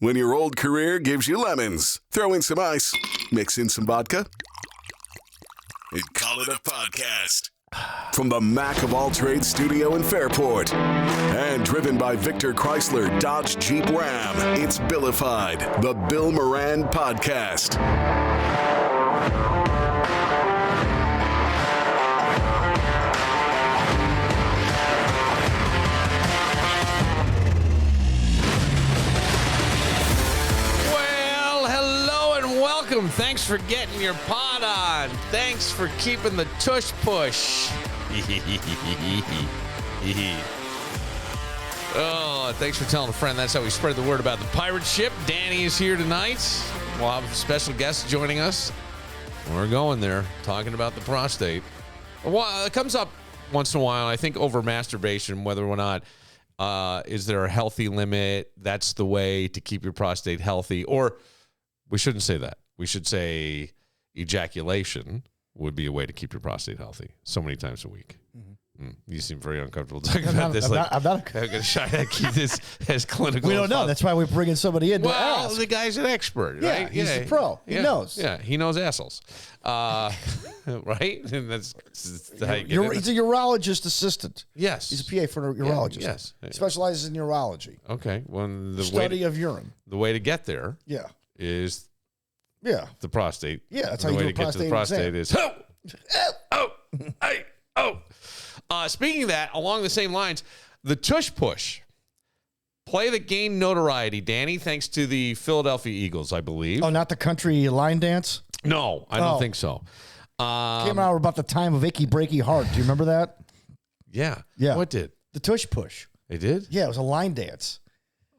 When your old career gives you lemons, throw in some ice, mix in some vodka, and call it a podcast. From the Mac of All Trades studio in Fairport, and driven by Victor Chrysler Dodge Jeep Ram, it's Billified, the Bill Moran Podcast. Thanks for getting your pod on. Thanks for keeping the Tush Push. Oh, thanks for telling a friend. That's how we spread the word about the pirate ship. Danny is here tonight. We'll have a special guest joining us. We're going there, talking about the prostate. Well, it comes up once in a while, I think, over masturbation, whether or not is there a healthy limit? That's the way to keep your prostate healthy. Or we shouldn't say that. We should say ejaculation would be a way to keep your prostate healthy so many times a week. Mm-hmm. You seem very uncomfortable talking about this. I'm not going to try to keep this as clinical. We don't know. That's why we're bringing somebody in to ask. The guy's an expert, right? He's a pro. He knows. Yeah, he knows assholes. Right? And that's how you get He's a urologist assistant. Yes. He's a PA for a urologist. Yes. He specializes in urology. Okay. Well, the study of urine. The way to get there is the prostate. Yeah, that's how you do a prostate. The way to get to the prostate is speaking of that, along the same lines, the Tush Push play that gained notoriety, Danny, thanks to the Philadelphia Eagles, I believe. Oh, not the country line dance? No, I don't think so. Came out about the time of Achy Breaky Heart. Do you remember that? Yeah. What did? The Tush Push. They did? Yeah, it was a line dance.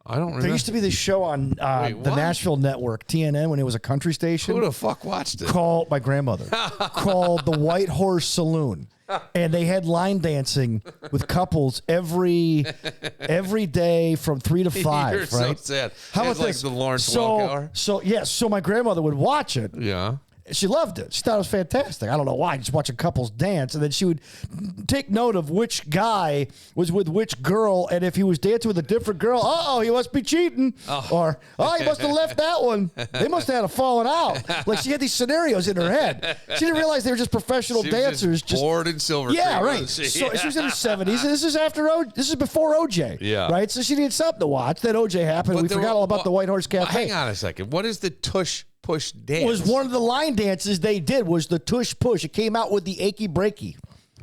I don't remember. There used to be this show on the Nashville network, TNN, when it was a country station. Who the fuck watched it? Called my grandmother. Called the White Horse Saloon. And they had line dancing with couples every day from 3 to 5. You're right? so sad. How about like this? The Lawrence Welk hour? So my grandmother would watch it. Yeah. She loved it. She thought it was fantastic. I don't know why. Just watching couples dance. And then she would take note of which guy was with which girl. And if he was dancing with a different girl, he must be cheating. Or, he must have left that one. They must have had a falling out. Like, she had these scenarios in her head. She didn't realize they were just professional dancers. Just bored in silver. Yeah, right. So she was in her 70s. And this is before OJ. Yeah. Right? So she needed something to watch. Then OJ happened. We forgot all about the White Horse Cafe. Hang on a second. What is the Tush Push dance? Was one of the line dances they did was the Tush Push. It came out with the Achy Breaky.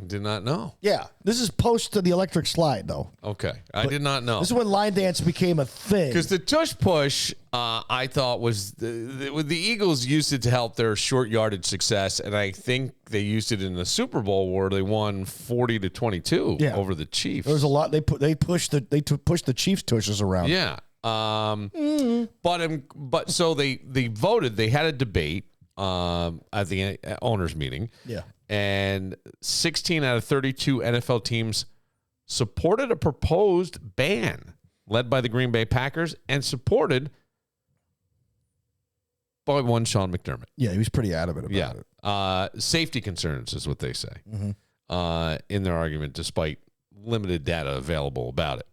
Did not know. Yeah. This is post to the electric slide, though. Okay. I did not know. This is when line dance became a thing. Because the Tush Push, I thought was the Eagles used it to help their short yardage success, and I think they used it in the Super Bowl where they won 40-22 over the Chiefs. There was a lot. They pushed the Chiefs tushes around. Yeah. But so they voted. They had a debate at the owners meeting. Yeah. And 16 out of 32 NFL teams supported a proposed ban led by the Green Bay Packers and supported by one Sean McDermott. Yeah, he was pretty adamant about it. Safety concerns is what they say in their argument, despite limited data available about it.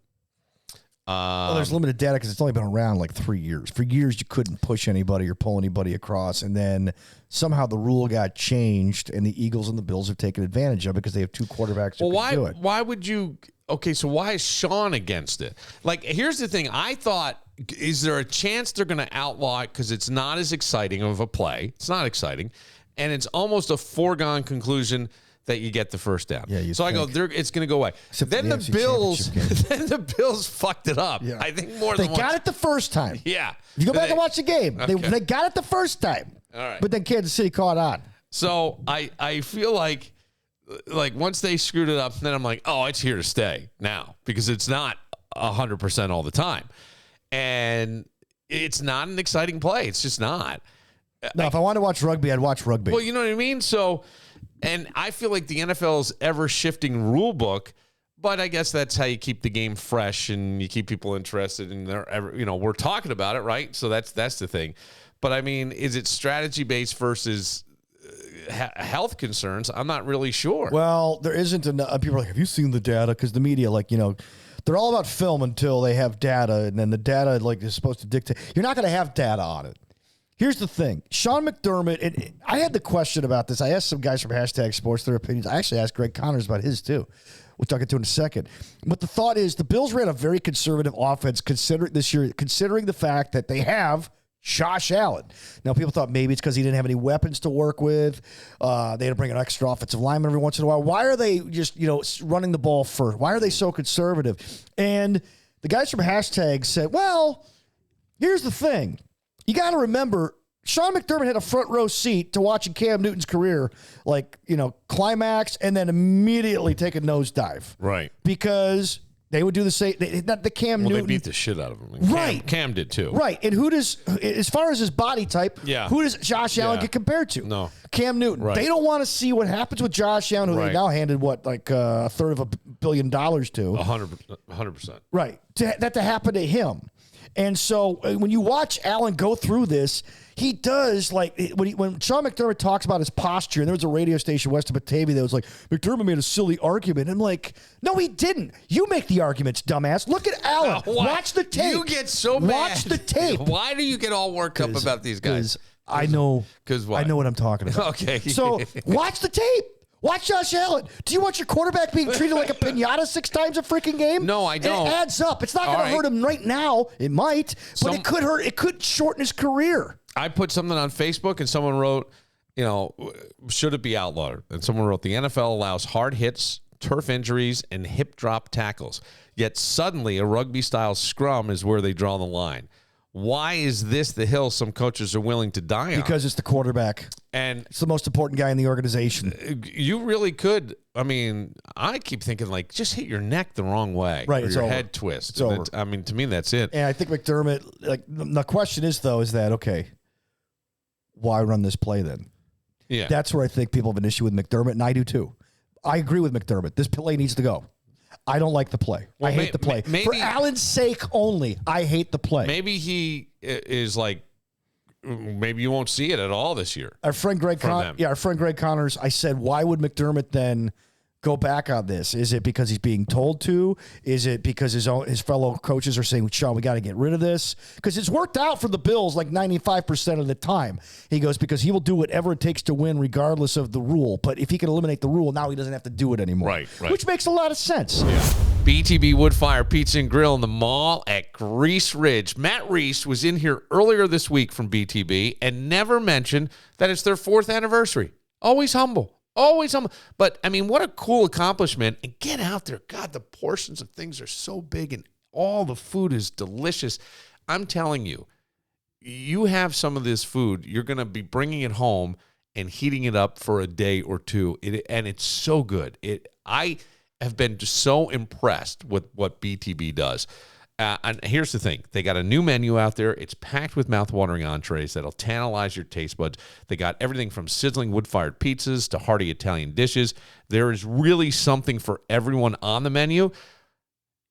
There's limited data because it's only been around like 3 years. For years, you couldn't push anybody or pull anybody across, and then somehow the rule got changed, and the Eagles and the Bills have taken advantage of it because they have two quarterbacks who can do it. Why would you? Okay, so why is Sean against it? Like, here's the thing. I thought, is there a chance they're going to outlaw it because it's not as exciting of a play? It's not exciting, and it's almost a foregone conclusion that you get the first down. Yeah, so think. I go, it's going to go away. Then the Bills fucked it up. Yeah. I think more than once. They got it the first time. Yeah. If you go back and watch the game, they got it the first time. All right. But then Kansas City caught on. So I feel like once they screwed it up, then I'm like, it's here to stay now because it's not 100% all the time. And it's not an exciting play. It's just not. No, if I wanted to watch rugby, I'd watch rugby. Well, you know what I mean? So... And I feel like the NFL's ever-shifting rule book, but I guess that's how you keep the game fresh and you keep people interested and we're talking about it, right? So that's the thing. But I mean, is it strategy-based versus health concerns? I'm not really sure. Well, there isn't enough. People are like, have you seen the data? Because the media, They're all about film until they have data, and then the data like is supposed to dictate. You're not going to have data on it. Here's the thing. Sean McDermott, and I had the question about this. I asked some guys from Hashtag Sports their opinions. I actually asked Greg Connors about his too. We'll talk into in a second. But the thought is the Bills ran a very conservative offense considering the fact that they have Josh Allen. Now, people thought maybe it's because he didn't have any weapons to work with. They had to bring an extra offensive lineman every once in a while. Why are they just, running the ball first? Why are they so conservative? And the guys from Hashtag said, well, here's the thing. You got to remember, Sean McDermott had a front row seat to watching Cam Newton's career, climax and then immediately take a nosedive. Right. Because they would do the same. The Cam Newton. They beat the shit out of him. Right. Cam did too. Right. And as far as his body type, who does Josh Allen get compared to? No. Cam Newton. Right. They don't want to see what happens with Josh Allen, who they now handed a third of $1 billion to. 100%. Right. That to happen to him. And so when you watch Allen go through this, he does, when Sean McDermott talks about his posture, and there was a radio station west of Batavia that was like, McDermott made a silly argument. I'm like, no, he didn't. You make the arguments, dumbass. Look at Allen. Watch the tape. You get so mad. Watch the tape. Why do you get all worked up about these guys? I know. Because what? I know what I'm talking about. Okay. So watch the tape. Watch Josh Allen. Do you want your quarterback being treated like a pinata 6 times a freaking game? No, I don't. It adds up. It's not going to hurt him right now. It might, but it could hurt. It could shorten his career. I put something on Facebook and someone wrote, should it be outlawed? And someone wrote, the NFL allows hard hits, turf injuries, and hip drop tackles. Yet suddenly a rugby-style scrum is where they draw the line. Why is this the hill some coaches are willing to die on? Because it's the quarterback. And it's the most important guy in the organization. You really could. I mean, I keep thinking, just hit your neck the wrong way. Right, or it's your over. head twist. It's over. I mean, to me, that's it. And I think McDermott, the question is, though, is that, okay, why run this play then? Yeah. That's where I think people have an issue with McDermott, and I do too. I agree with McDermott. This play needs to go. I don't like the play. I hate the play. For Allen's sake only, I hate the play. Maybe he is maybe you won't see it at all this year. Our friend Greg Connors, I said, why would McDermott then go back on this? Is it because he's being told to? Is it because his fellow coaches are saying, Sean, we got to get rid of this? Because it's worked out for the Bills 95% of the time. He goes, because he will do whatever it takes to win regardless of the rule. But if he can eliminate the rule, now he doesn't have to do it anymore. Right. Which makes a lot of sense. Yeah. BTB Woodfire Pizza and Grill in the mall at Grease Ridge. Matt Reese was in here earlier this week from BTB and never mentioned that it's their 4th anniversary. Always humble. Always humble. But, I mean, what a cool accomplishment. And get out there. God, the portions of things are so big and all the food is delicious. I'm telling you, you have some of this food, you're going to be bringing it home and heating it up for a day or two. And it's so good. I have been just so impressed with what BTB does. And here's the thing. They got a new menu out there. It's packed with mouth-watering entrees that'll tantalize your taste buds. They got everything from sizzling wood-fired pizzas to hearty Italian dishes. There is really something for everyone on the menu.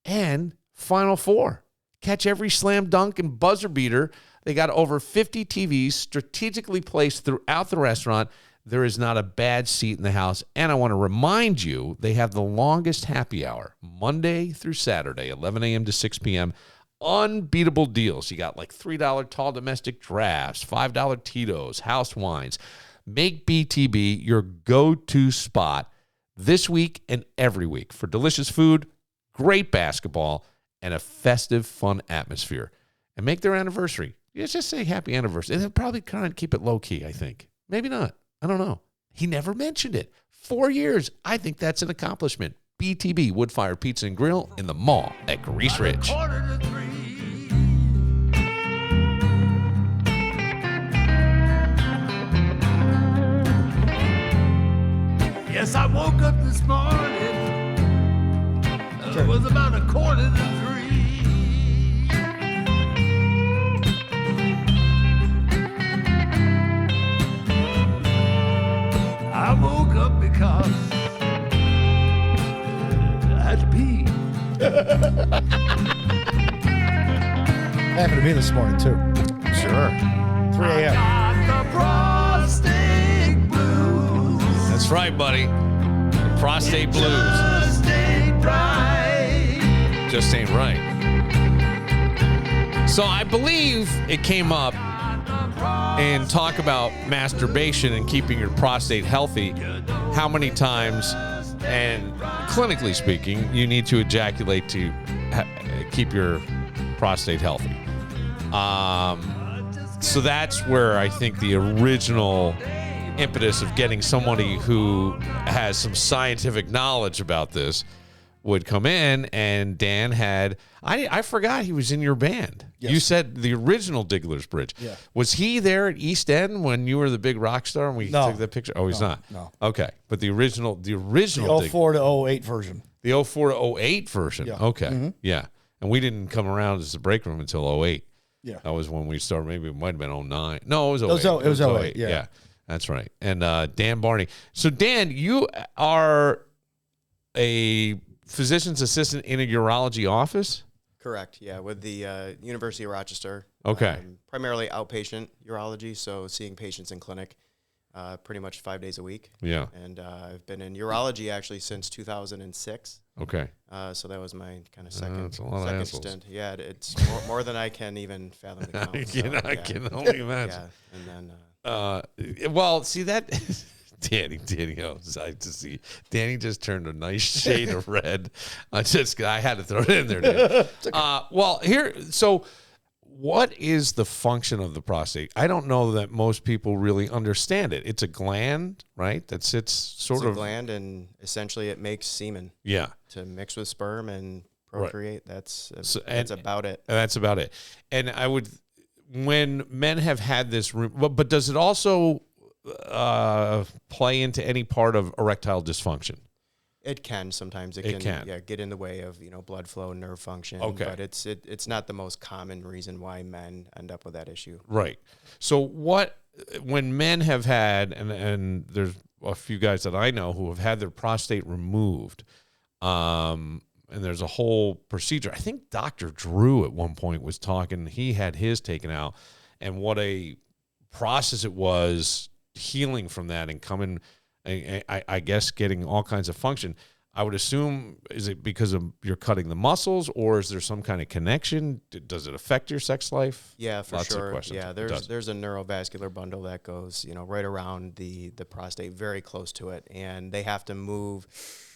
And Final Four. Catch every slam dunk and buzzer beater. They got over 50 TVs strategically placed throughout the restaurant. There is not a bad seat in the house. And I want to remind you, they have the longest happy hour, Monday through Saturday, 11 a.m. to 6 p.m. Unbeatable deals. You got $3 tall domestic drafts, $5 Tito's, house wines. Make BTB your go-to spot this week and every week for delicious food, great basketball, and a festive, fun atmosphere. And make their anniversary. Just say happy anniversary. And they'll probably kind of keep it low-key, I think. Maybe not. I don't know. He never mentioned it. 4 years. I think that's an accomplishment. BTB Woodfire Pizza and Grill in the mall at Grease Ridge. Yes, I woke up this morning. It was about 2:45. I woke up because I had to pee. Happened to me this morning, too. Sure. 3 a.m. Got the prostate blues. That's right, buddy. The prostate blues. Just ain't right. just ain't right. So I believe it came up and talk about masturbation and keeping your prostate healthy. How many times, and clinically speaking, you need to ejaculate to keep your prostate healthy. So that's where I think the original impetus of getting somebody who has some scientific knowledge about this would come in. And Dan had, I forgot he was in your band. Yes. You said the original Diggler's Bridge. Yeah. Was he there at East End when you were the big rock star and we took the picture? Oh, he's not. No. Okay. But the original the 04 to 08 version. The 04 to 08 version. Yeah. Okay. Mm-hmm. Yeah. And we didn't come around as the break room until 08. Yeah. That was when we started. Maybe it might have been 09. No, it was 08. It was 08. Yeah. That's right. And Dan Barney. So, Dan, you are a physician's assistant in a urology office? Correct. Yeah, with the University of Rochester. Okay. Primarily outpatient urology, so seeing patients in clinic pretty much 5 days a week. Yeah. And I've been in urology actually since 2006. Okay. So that was my kind of second stint. Yeah, it's more than I can even fathom to count. I can only imagine. Yeah, and then... well, see that... Danny, I just see Danny just turned a nice shade of red. I had to throw it in there. Okay. Well, so what is the function of the prostate? I don't know that most people really understand it. It's a gland, right? That sits it's a gland, and essentially it makes semen. Yeah. To mix with sperm and procreate. Right. That's about it. That's about it. And when men have had this, but does it also play into any part of erectile dysfunction? It can sometimes. It can. Yeah, get in the way of blood flow, nerve function. Okay, but it's not the most common reason why men end up with that issue. Right. So when men have had, and there's a few guys that I know who have had their prostate removed, and there's a whole procedure. I think Dr. Drew at one point was talking. He had his taken out, and what a process it was. Healing from that and coming, I guess, getting all kinds of function. I would assume, is it because of you're cutting the muscles, or is there some kind of connection? Does it affect your sex life? Yeah, for Lots sure. Of questions. Yeah, there's a neurovascular bundle that goes, right around the prostate, very close to it, and they have to move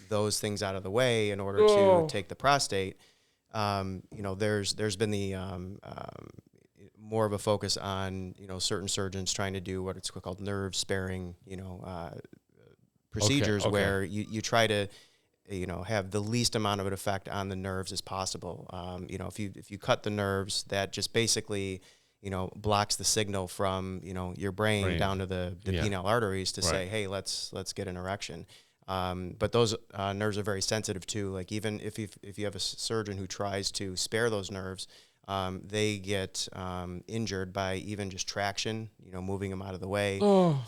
those things out of the way in order to take the prostate. There's been the more of a focus on, certain surgeons trying to do what it's called nerve sparing, procedures where you try to, have the least amount of an effect on the nerves as possible. If you cut the nerves, that just basically, blocks the signal from, your brain down to the penile arteries to say, hey, let's get an erection. But those nerves are very sensitive too. Like even if you have a surgeon who tries to spare those nerves, they get injured by even just traction, moving them out of the way.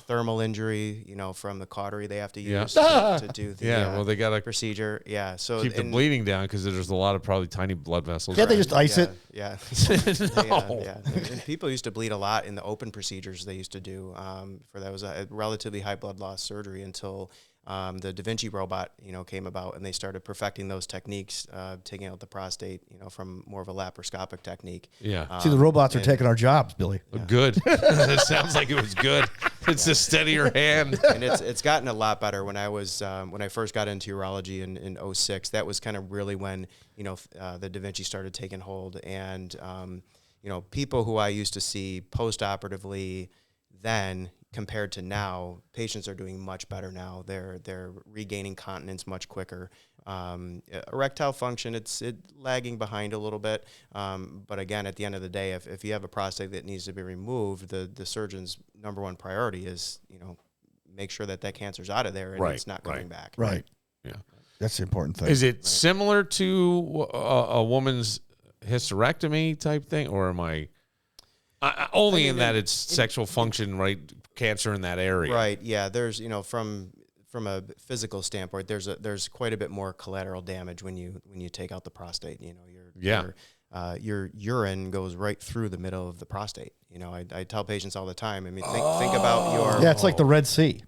Thermal injury, from the cautery they have to use to do the they got a procedure. Yeah, so keep the bleeding down because there's a lot of probably tiny blood vessels. Can't they just ice it? Yeah. No. And people used to bleed a lot in the open procedures they used to do. That was a relatively high blood loss surgery until the Da Vinci robot, came about, and they started perfecting those techniques, taking out the prostate, from more of a laparoscopic technique. Yeah. See, the robots are taking our jobs, Billy. Yeah. Good. It sounds like it was good. It's a steadier hand. And it's gotten a lot better. When I first got into urology in 06, that was kind of really when, the Da Vinci started taking hold. And, people who I used to see post-operatively then, compared to now, patients are doing much better now. They're regaining continence much quicker. Erectile function, it's lagging behind a little bit. But again, at the end of the day, if you have a prostate that needs to be removed, the surgeon's number one priority is, make sure that cancer's out of there and it's not coming back. Right. Yeah. That's the important thing. Is it similar to a woman's hysterectomy type thing, or am I only in that it's sexual function, right? Cancer in that area. Right. Yeah. There's, from a physical standpoint, there's quite a bit more collateral damage when you take out the prostate. Your urine goes right through the middle of the prostate. I tell patients all the time. I mean, think about your. Yeah, it's like the Red Sea.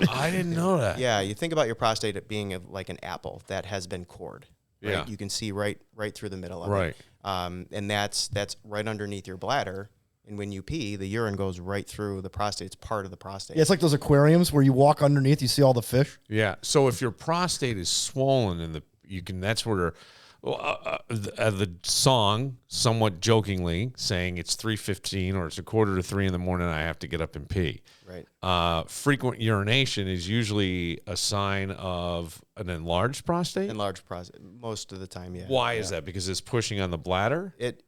I didn't know that. Yeah, you think about your prostate being like an apple that has been cored. Right? Yeah. You can see right through the middle of Right. it. And that's right underneath your bladder. And when you pee, the urine goes right through the prostate. It's part of the prostate. Yeah, it's like those aquariums where you walk underneath, you see all the fish. Yeah. So if your prostate is swollen that's where the song, somewhat jokingly, saying it's 3:15 or it's 2:45 in the morning, I have to get up and pee. Right. Frequent urination is usually a sign of an enlarged prostate. Enlarged prostate, most of the time, yeah. Why is that? Because it's pushing on the bladder? It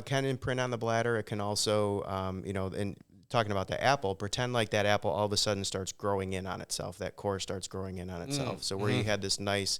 can imprint on the bladder. It can also, and talking about the apple, pretend like that apple all of a sudden starts growing in on itself. That core starts growing in on itself. So where you had this nice,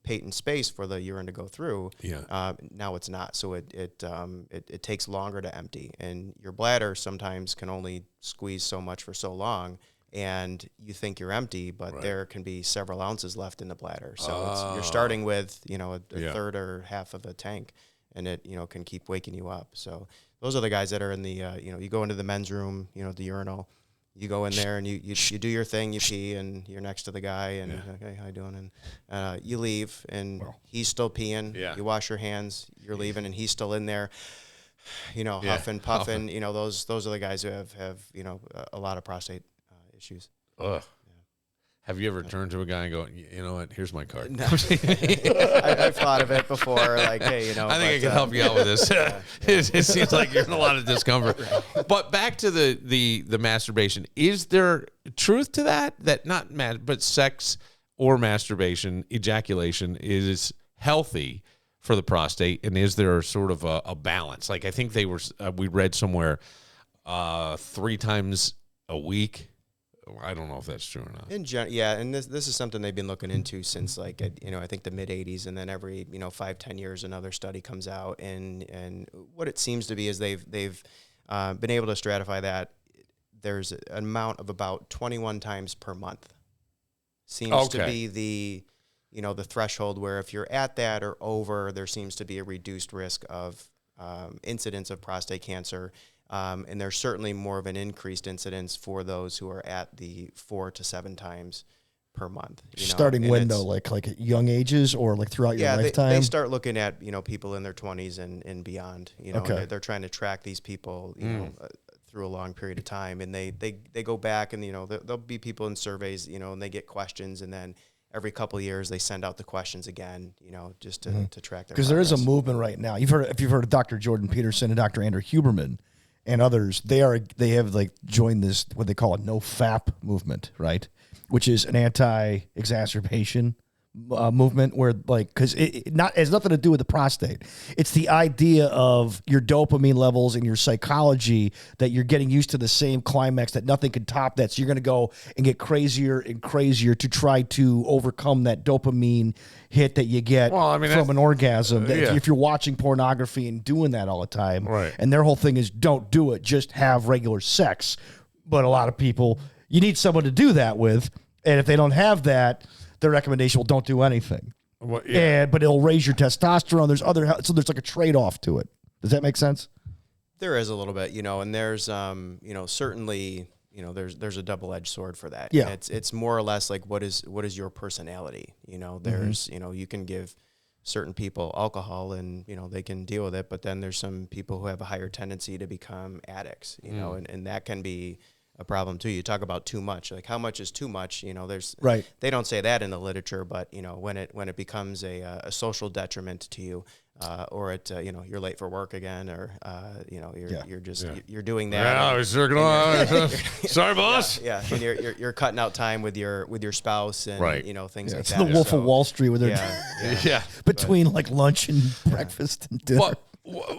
patent space for the urine to go through, now it's not. So it takes longer to empty, and your bladder sometimes can only squeeze so much for so long. And you think you're empty, but there can be several ounces left in the bladder. So you're starting with, a third or half of the tank, and it, can keep waking you up. So those are the guys that are in the, you go into the men's room, the urinal, you go in there and you do your thing, you pee, and you're next to the guy, and okay, how you doing? And you leave, and he's still peeing. Yeah. You wash your hands, you're leaving, and he's still in there. Huffing, puffing. Those are the guys who have a lot of prostate issues. Ugh. Have you ever turned to a guy and go, you know what, here's my card? No. I've thought of it before, like, hey, I think I can help you out with this. It seems like you're in a lot of discomfort. But back to the masturbation. Is there truth to that? That but sex or masturbation, ejaculation is healthy for the prostate, and is there sort of a balance? Like I think we read somewhere 3 times a week. I don't know if that's true or not. And this is something they've been looking into since I think the mid 80s, and then every 5-10 years another study comes out, and what it seems to be is they've been able to stratify that there's an amount of about 21 times per month seems to be the threshold where if you're at that or over, there seems to be a reduced risk of incidence of prostate cancer. And there's certainly more of an increased incidence for those who are at the 4 to 7 times per month. Starting window, like at young ages or like throughout your lifetime? They start looking at, people in their 20s and beyond. They're trying to track these people, through a long period of time. And they go back and, there'll be people in surveys, and they get questions, and then every couple of years they send out the questions again, just to track their progress. Because there is a movement right now. If you've heard of Dr. Jordan Peterson and Dr. Andrew Huberman, and others, they have joined this, what they call a no FAP movement, right? Which is an anti-exacerbation movement where because it has nothing to do with the prostate. It's the idea of your dopamine levels and your psychology that you're getting used to the same climax, that nothing can top that. So you're going to go and get crazier and crazier to try to overcome that dopamine hit that you get from an orgasm. If you're watching pornography and doing that all the time. Right. And their whole thing is don't do it, just have regular sex. But a lot of people, you need someone to do that with. And if they don't have that, their recommendation will don't do anything. Well, but it'll raise your testosterone. So there's like a trade-off to it. Does that make sense? There is a little bit, and there's, certainly, there's a double-edged sword for that. Yeah. And it's more or less like what is your personality? There's, you can give certain people alcohol and, they can deal with it, but then there's some people who have a higher tendency to become addicts, and that can be a problem too. You talk about too much, like how much is too much, there's, they don't say that in the literature, but when it becomes a social detriment to you, or it, you're late for work again, or, you're doing that. Yeah, I was jerking off. Sorry, boss. Yeah. And you're cutting out time with your spouse and, things like that. It's the Wolf of Wall Street where they're between lunch and breakfast and dinner. Well,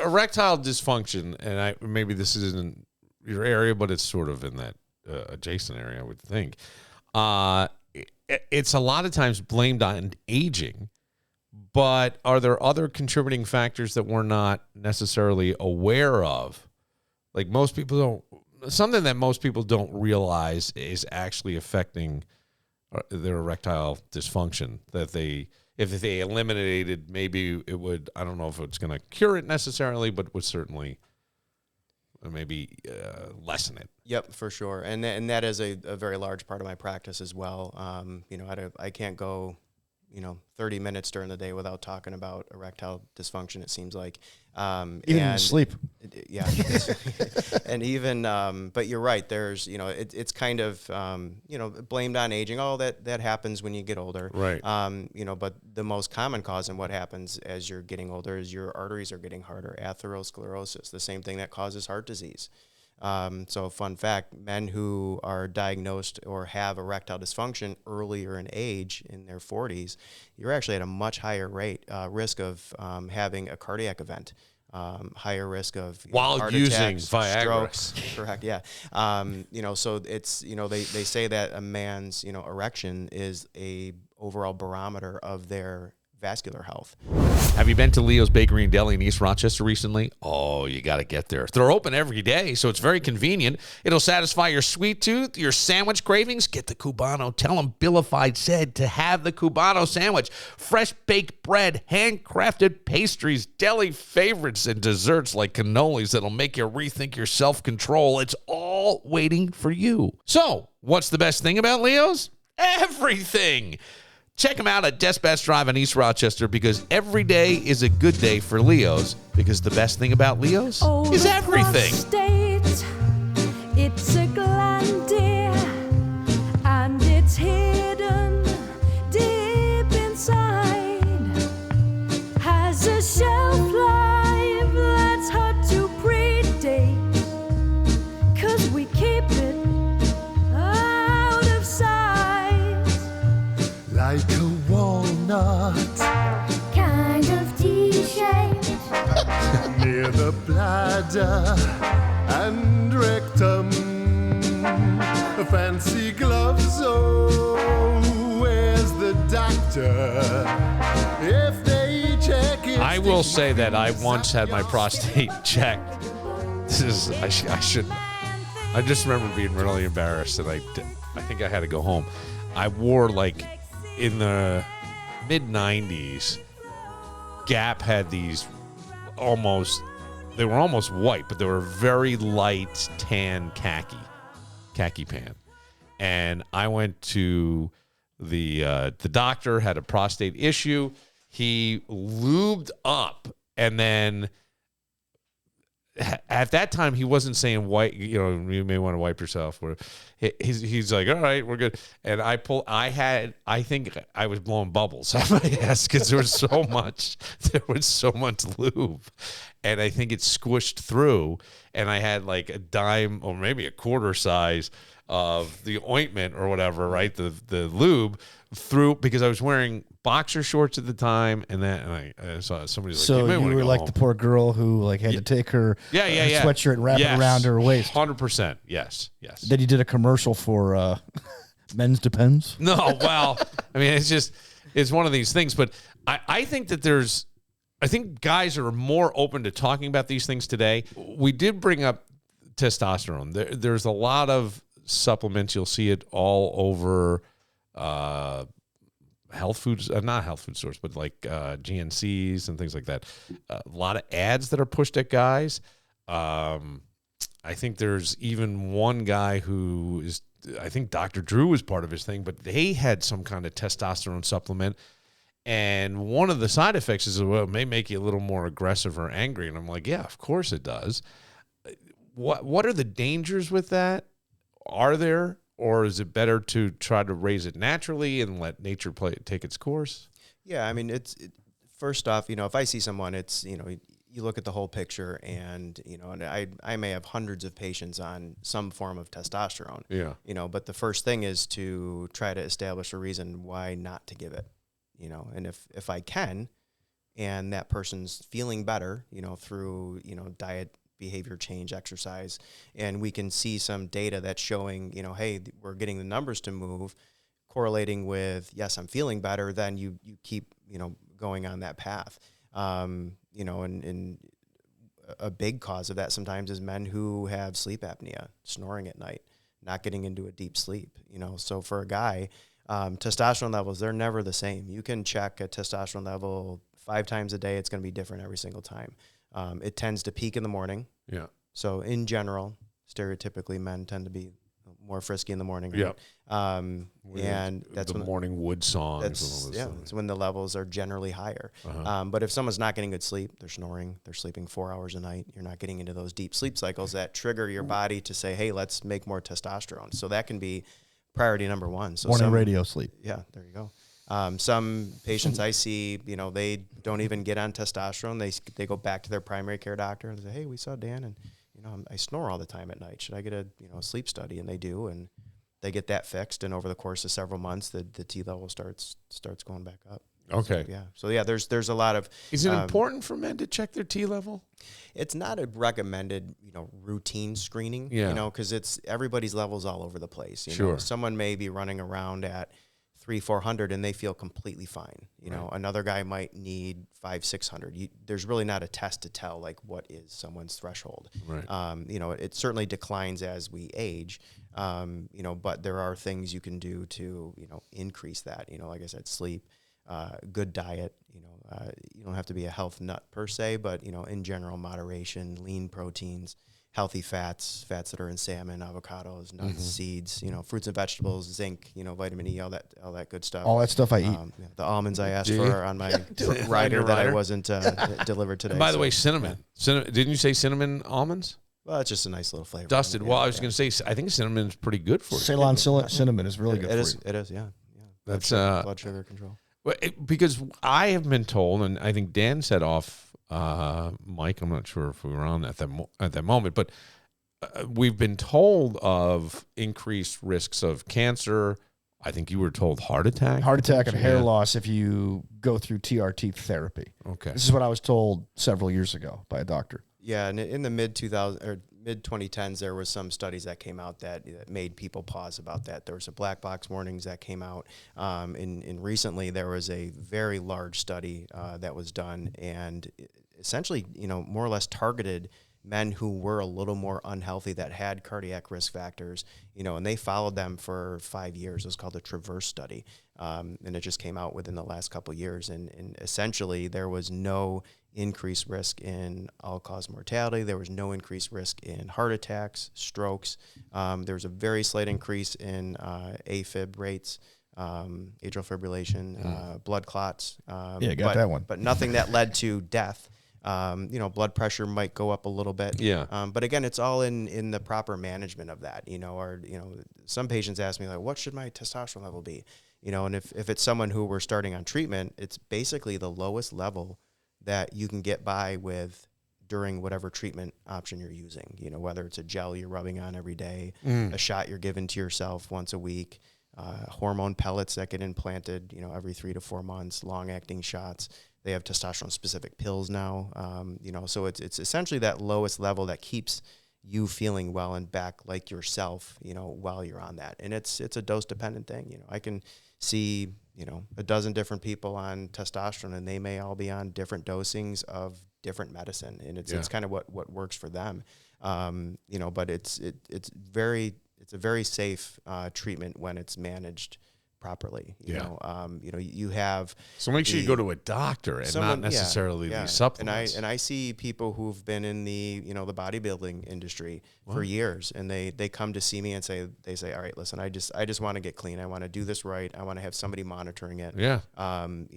erectile dysfunction, and maybe this isn't your area, but it's sort of in that adjacent area, I would think. It's a lot of times blamed on aging, but are there other contributing factors that we're not necessarily aware of? Like something that most people don't realize is actually affecting their erectile dysfunction, that if they eliminated, maybe it would, I don't know if it's going to cure it necessarily, but would certainly maybe lessen it. Yep, for sure. And that is a very large part of my practice as well. I can't go, 30 minutes during the day without talking about erectile dysfunction, it seems like. Even in sleep. Yeah. And even, but you're right. There's, it's kind of, blamed on aging. Oh, that happens when you get older. Right. But the most common cause in what happens as you're getting older is your arteries are getting harder. Atherosclerosis, the same thing that causes heart disease. So fun fact, men who are diagnosed or have erectile dysfunction earlier in age, in their 40s, you're actually at a much higher risk of having a cardiac event, higher risk of while heart using attacks, Viagra. strokes. Correct, yeah. So it's, they say that a man's, erection is a overall barometer of their vascular health. Have you been to Leo's Bakery and Deli in East Rochester recently? Oh, you got to get there. They're open every day, so it's very convenient. It'll satisfy your sweet tooth, your sandwich cravings. Get the Cubano. Tell them Billified said to have the Cubano sandwich. Fresh baked bread, handcrafted pastries, deli favorites, and desserts like cannolis that'll make you rethink your self-control. It's all waiting for you. So, what's the best thing about Leo's? Everything. Check them out at Best Drive in East Rochester, because every day is a good day for Leo's, because the best thing about Leo's is everything. Prostate, it's a gland, dear, and it's hidden deep inside. Has a shelf life that's hard to predate, 'cause we keep it out of sight. Like a walnut Kind of T-shaped. near the bladder and rectum. Fancy gloves, oh, where's the doctor? If they check it. I will say that I once had my prostate checked. I shouldn't. I just remember being really embarrassed, and I think I had to go home. I wore, like, in the mid-90s, Gap had these they were almost white, but they were very light tan khaki pant. And I went to the doctor, had a prostate issue. He lubed up, and then at that time he wasn't saying wipe, you may want to wipe yourself. He's like, all right, we're good. And I think I was blowing bubbles out of my ass, because there was so much lube, and I think it squished through, and I had like a dime or maybe a quarter size of the ointment or whatever, right? The lube through, because I was wearing boxer shorts at the time, and then I saw somebody's like, so you were like home. The poor girl who like had to take her sweatshirt and wrap it around her waist. 100%. Yes. Then you did a commercial for Men's Depends. No, well, I mean, it's one of these things, but I think that I think guys are more open to talking about these things today. We did bring up testosterone. There's a lot of supplements. You'll see it all over health foods, not health food stores, but like GNCs and things like that. A lot of ads that are pushed at guys. I think there's even one guy who is, I think Dr. Drew was part of his thing, but they had some kind of testosterone supplement. And one of the side effects is, well, it may make you a little more aggressive or angry. And I'm like, yeah, of course it does. What are the dangers with that? Are there? Or is it better to try to raise it naturally and let nature take its course? Yeah, I mean, first off, if I see someone, it's, you look at the whole picture, and, and I may have hundreds of patients on some form of testosterone. Yeah. But the first thing is to try to establish a reason why not to give it, and if I can, and that person's feeling better, through, diet, behavior change, exercise, and we can see some data that's showing, hey, we're getting the numbers to move, correlating with, yes, I'm feeling better, then you keep, going on that path. And a big cause of that sometimes is men who have sleep apnea, snoring at night, not getting into a deep sleep, So for a guy, testosterone levels, they're never the same. You can check a testosterone level 5 times a day. It's going to be different every single time. It tends to peak in the morning. Yeah. So in general, stereotypically, men tend to be more frisky in the morning. Yeah. And that's the when morning wood songs. It's when the levels are generally higher. But if someone's not getting good sleep, they're snoring, they're sleeping 4 hours a night, you're not getting into those deep sleep cycles that trigger your body to say, hey, let's make more testosterone. So that can be priority number one. So morning radio sleep. Yeah, there you go. Some patients I see, they don't even get on testosterone. They go back to their primary care doctor and say, hey, we saw Dan, and I snore all the time at night. Should I get a sleep study? And they do, and they get that fixed. And over the course of several months, the T level starts going back up. Okay. So there's a lot of. Is it important for men to check their T level? It's not a recommended, routine screening. Because everybody's levels all over the place. Sure. Someone may be running around at 300-400 and they feel completely fine. Another guy might need 500-600. There's really not a test to tell like what is someone's threshold. Right. It certainly declines as we age. But there are things you can do to increase that. Like I said, sleep, good diet. You don't have to be a health nut per se, but in general, moderation, lean proteins, healthy fats that are in salmon, avocados, nuts, seeds, fruits and vegetables, zinc, vitamin E, all that good stuff. All that stuff I eat. The almonds I asked for on my rider that I wasn't delivered today. And by the way, cinnamon. Didn't you say cinnamon almonds? Well, it's just a nice little flavor. Dusted. Well, I was going to say, I think cinnamon is pretty good for you. Ceylon cinnamon is really good for you. It is, yeah. That's blood sugar control. Because I have been told, and I think Dan said off Mike, I'm not sure if we were on at that moment, but we've been told of increased risks of cancer. I think you were told heart attack. Heart attack and hair loss if you go through TRT therapy. Okay. This is what I was told several years ago by a doctor. Yeah, and in the mid-2010s, there was some studies that came out that made people pause about that. There was some black box warnings that came out. And recently, there was a very large study that was done, and essentially, more or less targeted men who were a little more unhealthy that had cardiac risk factors, and they followed them for 5 years. It was called the Traverse study, and it just came out within the last couple of years. And essentially, there was no increased risk in all-cause mortality. There was no increased risk in heart attacks, strokes. There was a very slight increase in AFib rates, atrial fibrillation, blood clots. Got that one. But nothing that led to death. Blood pressure might go up a little bit. Yeah. But again, it's all in the proper management of that. Some patients ask me, like, what should my testosterone level be? And if it's someone who we're starting on treatment, it's basically the lowest level that you can get by with during whatever treatment option you're using, whether it's a gel you're rubbing on every day, a shot you're giving to yourself once a week, hormone pellets that get implanted, every 3 to 4 months, long-acting shots. They have testosterone-specific pills now, so it's essentially that lowest level that keeps you feeling well and back like yourself, while you're on that. And it's a dose-dependent thing. I can see, a dozen different people on testosterone, and they may all be on different dosings of different medicine, and it's kind of what works for them. But it's a very safe treatment when it's managed properly. You have. So make sure you go to a doctor and not necessarily these supplements. And I see people who've been in the the bodybuilding industry for years, and they come to see me and say, all right, listen, I just want to get clean. I want to do this right. I want to have somebody monitoring it. Yeah. And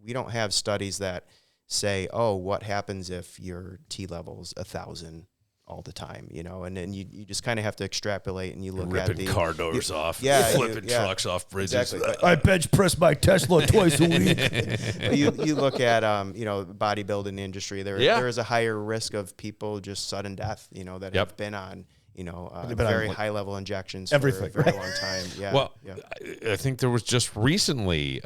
we don't have studies that say, oh, what happens if your T level's 1,000 all the time, and then you just kind of have to extrapolate, and you look at the car doors off, flipping trucks off bridges. Exactly. I bench press my Tesla twice a week. You look at bodybuilding industry. There is a higher risk of people just sudden death. That have been on very high level injections for a very long time. Yeah. Well, I think there was just recently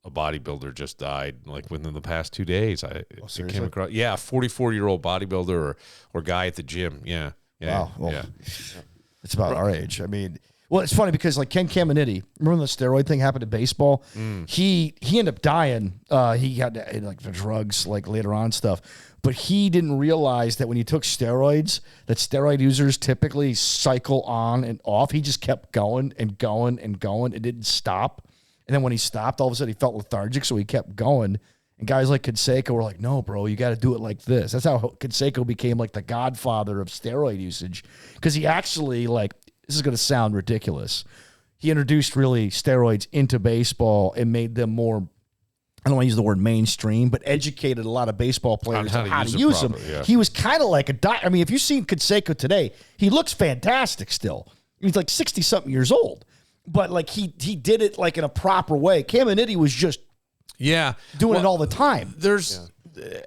a bodybuilder just died, like within the past 2 days. I came across, 44-year-old bodybuilder or guy at the gym. Yeah. Wow. Well, it's about our age. I mean, well, it's funny because like Ken Caminiti, remember when the steroid thing happened in baseball? He ended up dying. He had like the drugs like later on stuff, but he didn't realize that when he took steroids, that steroid users typically cycle on and off. He just kept going and going and going. It didn't stop. And then when he stopped, all of a sudden he felt lethargic, so he kept going. And guys like Canseco were like, no, bro, you got to do it like this. That's how Canseco became like the godfather of steroid usage, because he actually this is going to sound ridiculous. He introduced really steroids into baseball and made them more, I don't want to use the word mainstream, but educated a lot of baseball players on how to use them. Yeah. He was kind of like a I mean, if you've seen Canseco today, he looks fantastic still. He's like 60-something years old. But like he did it like in a proper way. Caminiti was just doing it all the time.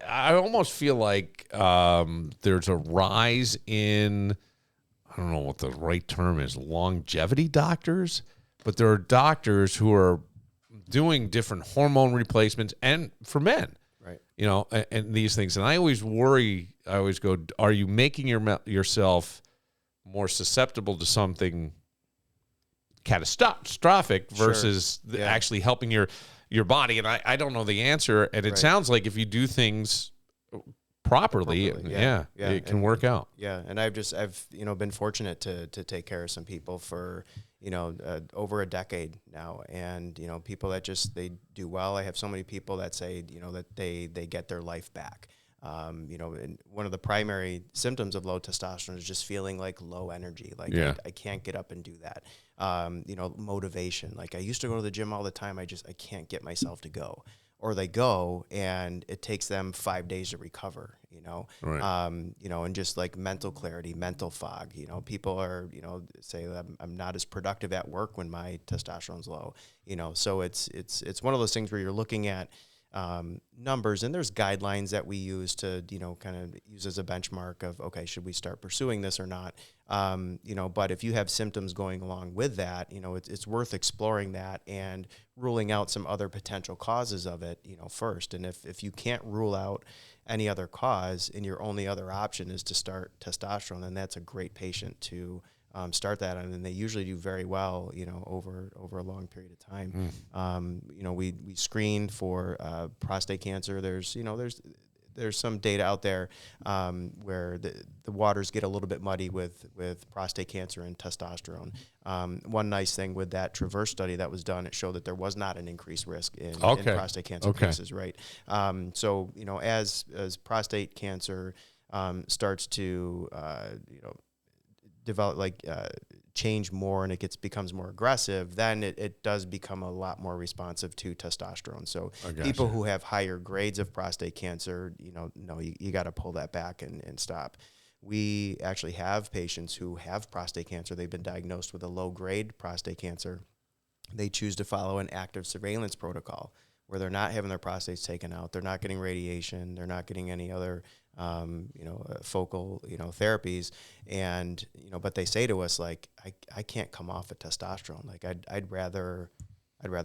I almost feel like there's a rise in, I don't know what the right term is, longevity doctors, but there are doctors who are doing different hormone replacements and for men, right? You know, and these things. And I always worry. I always go, are you making yourself more susceptible to something catastrophic versus actually helping your body? And I don't know the answer. And it sounds like if you do things properly, it can work out. Yeah, and I've been fortunate to take care of some people for over a decade now, and people that they do well. I have so many people that say that they get their life back. And one of the primary symptoms of low testosterone is just feeling like low energy. Like I can't get up and do that. Motivation. Like I used to go to the gym all the time. I can't get myself to go. Or they go and it takes them 5 days to recover, Right. And just like mental clarity, mental fog, people are, say that I'm not as productive at work when my testosterone's low, so it's one of those things where you're looking at numbers, and there's guidelines that we use to, kind of use as a benchmark of, okay, should we start pursuing this or not? But if you have symptoms going along with that, it's worth exploring that and ruling out some other potential causes of it, first. And if you can't rule out any other cause and your only other option is to start testosterone, then that's a great patient to start that on, and they usually do very well, over a long period of time. We screen for prostate cancer. There's some data out there where the waters get a little bit muddy with prostate cancer and testosterone. One nice thing with that Traverse study that was done, it showed that there was not an increased risk in prostate cancer cases, right? So as prostate cancer starts to develop, change more, and it becomes more aggressive, then it does become a lot more responsive to testosterone. So people who have higher grades of prostate cancer, you got to pull that back and stop. We actually have patients who have prostate cancer. They've been diagnosed with a low-grade prostate cancer. They choose to follow an active surveillance protocol where they're not having their prostates taken out. They're not getting radiation. They're not getting any other focal, therapies. And, but they say to us, like, I can't come off of testosterone. Like I'd rather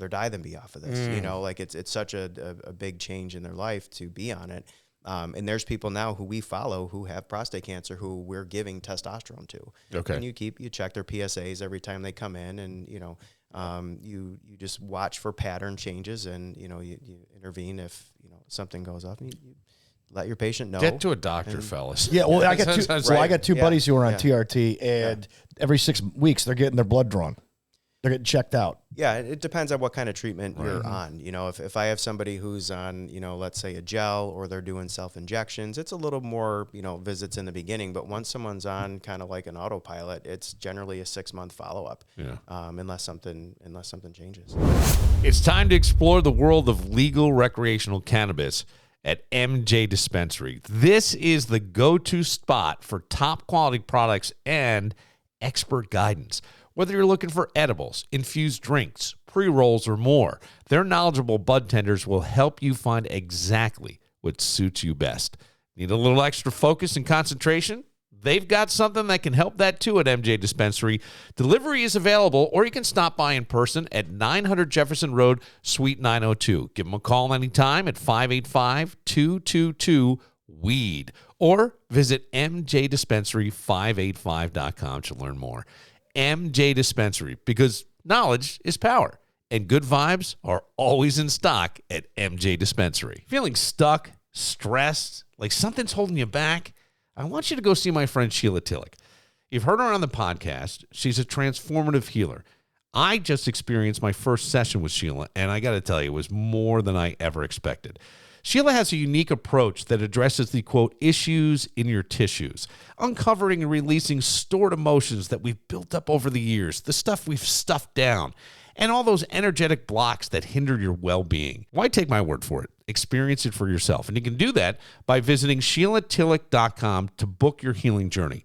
die than be off of this, like it's such a big change in their life to be on it. And there's people now who we follow who have prostate cancer who we're giving testosterone to. Okay. And you check their PSAs every time they come in, and, you just watch for pattern changes, and, you intervene if, something goes off, and you let your patient know. Get to a doctor, fellas. Yeah, well, I got two buddies who are on TRT, and every 6 weeks they're getting their blood drawn. They're getting checked out. Yeah, it depends on what kind of treatment you're on. If I have somebody who's on, let's say a gel, or they're doing self-injections, it's a little more, visits in the beginning. But once someone's on kind of like an autopilot, it's generally a 6-month follow-up, unless something changes. It's time to explore the world of legal recreational cannabis at MJ Dispensary. This is the go-to spot for top quality products and expert guidance. Whether you're looking for edibles, infused drinks, pre-rolls, or more, their knowledgeable bud tenders will help you find exactly what suits you best. Need a little extra focus and concentration? They've got something that can help that too at MJ Dispensary. Delivery is available, or you can stop by in person at 900 Jefferson Road, Suite 902. Give them a call anytime at 585-222-WEED, or visit mjdispensary585.com to learn more. MJ Dispensary, because knowledge is power, and good vibes are always in stock at MJ Dispensary. Feeling stuck, stressed, like something's holding you back? I want you to go see my friend Sheila Tillich. You've heard her on the podcast. She's a transformative healer. I just experienced my first session with Sheila, and I got to tell you, it was more than I ever expected. Sheila has a unique approach that addresses the, quote, issues in your tissues, uncovering and releasing stored emotions that we've built up over the years, the stuff we've stuffed down, and all those energetic blocks that hinder your well-being. Why take my word for it? Experience it for yourself. And you can do that by visiting SheilaTillich.com to book your healing journey.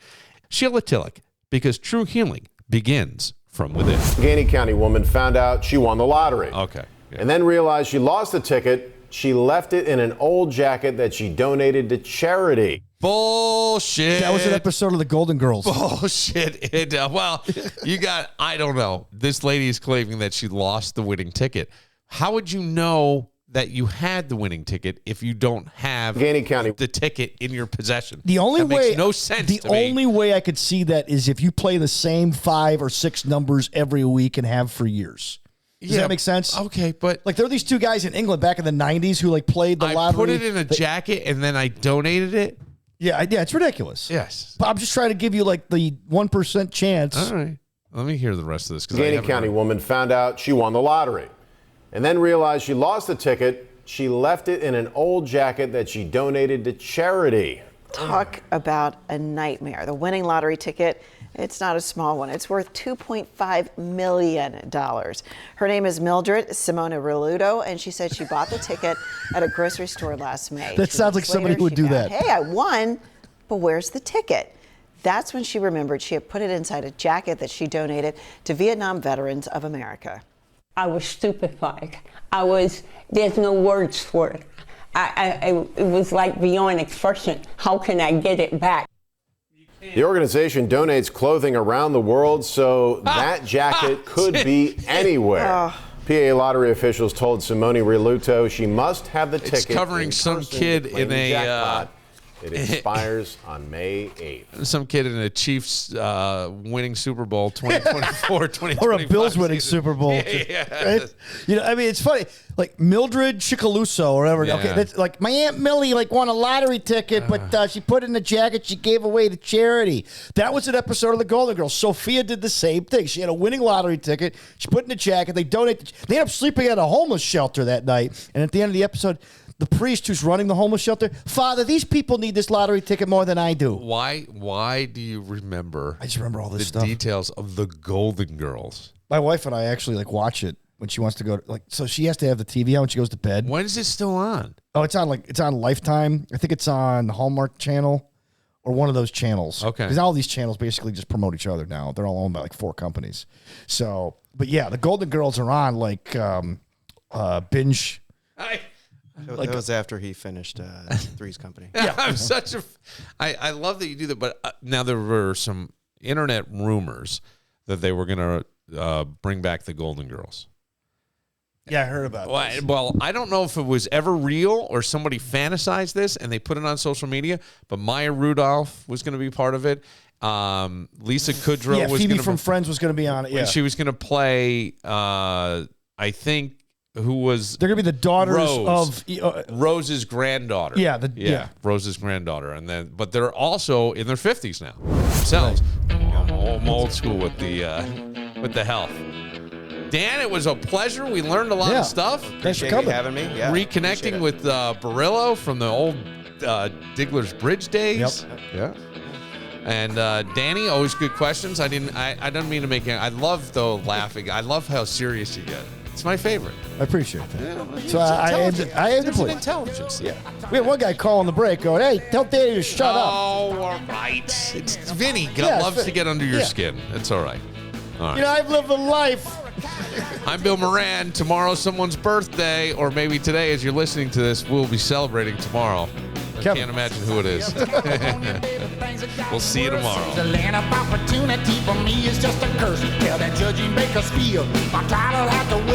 Sheila Tillich, because true healing begins from within. Gainey County woman found out she won the lottery. Okay. Yeah. And then realized she lost the ticket. She left it in an old jacket that she donated to charity. Bullshit. That was an episode of the Golden Girls. Bullshit. I don't know. This lady is claiming that she lost the winning ticket. How would you know that you had the winning ticket if you don't have Gainey County the ticket in your possession? The only that way makes no sense The to me. only way I could see that is if you play the same 5 or 6 numbers every week and have for years. Does that make sense? Okay, but like there were these 2 guys in England back in the 90s who like played the lottery. I put it in a jacket and then I donated it. Yeah, it's ridiculous. Yes. But I'm just trying to give you like the 1% chance. All right. Let me hear the rest of this. Gainey County woman found out she won the lottery and then realized she lost the ticket. She left it in an old jacket that she donated to charity. Talk about a nightmare. The winning lottery ticket, it's not a small one. It's worth $2.5 million. Her name is Mildred Simona Reludo, and she said she bought the ticket at a grocery store last May. That sounds like somebody who would do that. Hey, I won, but where's the ticket? That's when she remembered she had put it inside a jacket that she donated to Vietnam Veterans of America. I was stupefied. There's no words for it. It was like beyond expression. How can I get it back? The organization donates clothing around the world, so that jacket could be anywhere. PA lottery officials told Simone Reluto she must have the ticket. It's covering some kid in a... It expires on May 8th. Some kid in a Chiefs winning Super Bowl 2024, 2025. Or a Bills winning Super Bowl. Yeah. Right? You know, I mean, it's funny. Like Mildred Chicaluso or whatever. Yeah. Okay, that's like my Aunt Millie won a lottery ticket, but she put it in a jacket she gave away to charity. That was an episode of the Golden Girls. Sophia did the same thing. She had a winning lottery ticket. She put it in a jacket. They donated. They ended up sleeping at a homeless shelter that night. And at the end of the episode, the priest who's running the homeless shelter, Father, these people need this lottery ticket more than I do. Why do you remember? I just remember all this the stuff. details of the Golden Girls. My wife and I actually watch it when she wants to go so she has to have the TV on when she goes to bed. When is it still on? Oh, it's on Lifetime. I think it's on the Hallmark Channel or one of those channels. Okay. Because all these channels basically just promote each other now. They're all owned by 4 companies. So, but yeah, the Golden Girls are on binge. That was after he finished Three's Company. Yeah, I'm such a. I love that you do that, but now there were some internet rumors that they were going to bring back the Golden Girls. Yeah, I heard about this. Well, I don't know if it was ever real or somebody fantasized this and they put it on social media, but Maya Rudolph was going to be part of it. Lisa Kudrow was Phoebe from Friends was going to be on it. Yeah, and she was going to play. I think. Who was they're gonna be the daughters Rose, of Rose's granddaughter? Yeah, Rose's granddaughter, but they're also in their 50s now themselves. I'm old school with the health. Dan, it was a pleasure. We learned a lot of stuff. Thanks for coming. Having me. Yeah, reconnecting with Barillo from the old Diggler's Bridge days. Yep. Yeah. And Danny, always good questions. I don't mean to make it. I love laughing. I love how serious you get. It's my favorite. I appreciate that. Yeah, so I am the There's an intelligence. Yeah. We had one guy calling the break going, "Hey, tell Danny to shut up." Oh, all right. It's Vinny. Loves to get under your skin. It's all right. All right. You know, I've lived a life. I'm Bill Moran. Tomorrow's someone's birthday, or maybe today, as you're listening to this, we'll be celebrating tomorrow. I can't imagine who it is. We'll see you tomorrow. The land of opportunity for me is just a curse. Tell that judge in Bakersfield, my title had to wait.